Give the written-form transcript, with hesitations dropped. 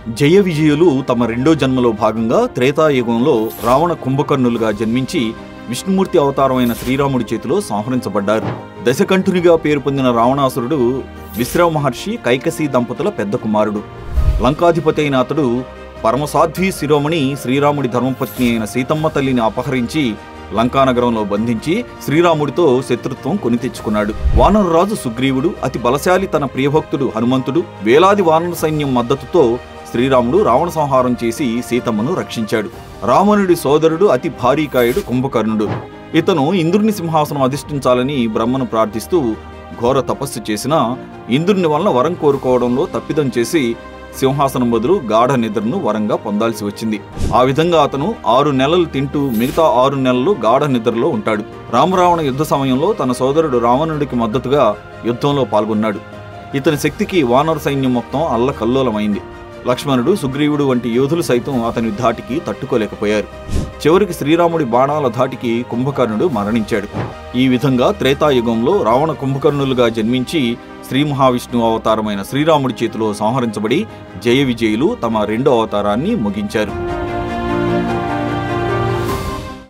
జయ విజయులు తమ రెండో జన్మలో భాగంగా త్రేతాయుగంలో రావణ కుంభకర్ణులుగా జన్మించి విష్ణుమూర్తి అవతారమైన శ్రీరాముడి చేతిలో సంహరించబడ్డారు. దశకంఠునిగా పేరు పొందిన రావణాసురుడు విశ్రవ మహర్షి కైకసీ దంపతుల పెద్ద కుమారుడు. లంకాధిపతి అయిన అతడు పరమసాధ్వి శిరోమణి శ్రీరాముడి ధర్మపత్ని అయిన సీతమ్మ తల్లిని అపహరించి లంకానగరంలో బంధించి శ్రీరాముడితో శత్రుత్వం కొని తెచ్చుకున్నాడు. వానరరాజు సుగ్రీవుడు, అతి బలశాలి తన ప్రియభక్తుడు హనుమంతుడు, వేలాది వానర సైన్యం మద్దతుతో శ్రీరాముడు రావణ సంహారం చేసి సీతమ్మను రక్షించాడు. రావణుడి సోదరుడు అతి భారీకాయుడు కుంభకర్ణుడు. ఇతను ఇంద్రుని సింహాసనం అధిష్ఠించాలని బ్రహ్మను ప్రార్థిస్తూ ఘోర తపస్సు చేసినా ఇంద్రుని వలన వరం కోరుకోవడంలో తప్పిదం చేసి సింహాసనం బదులు గాఢ నిద్రను వరంగా పొందాల్సి వచ్చింది. ఆ విధంగా అతను 6 నెలలు తింటూ మిగతా 6 నెలలు గాఢ నిద్రలో ఉంటాడు. రామరావణ యుద్ధ సమయంలో తన సోదరుడు రావణుడికి మద్దతుగా యుద్ధంలో పాల్గొన్నాడు. ఇతని శక్తికి వానర సైన్యం మొత్తం అల్లకల్లోలమైంది. లక్ష్మణుడు, సుగ్రీవుడు వంటి యోధులు సైతం అతని ధాటికి తట్టుకోలేకపోయారు. చివరికి శ్రీరాముడి బాణాల ధాటికి కుంభకర్ణుడు మరణించాడు. ఈ విధంగా త్రేతాయుగంలో రావణ కుంభకర్ణులుగా జన్మించి శ్రీ మహావిష్ణువు అవతారమైన శ్రీరాముడి చేతిలో సంహరించబడి జయ విజయులు తమ రెండో అవతారాన్ని ముగించారు.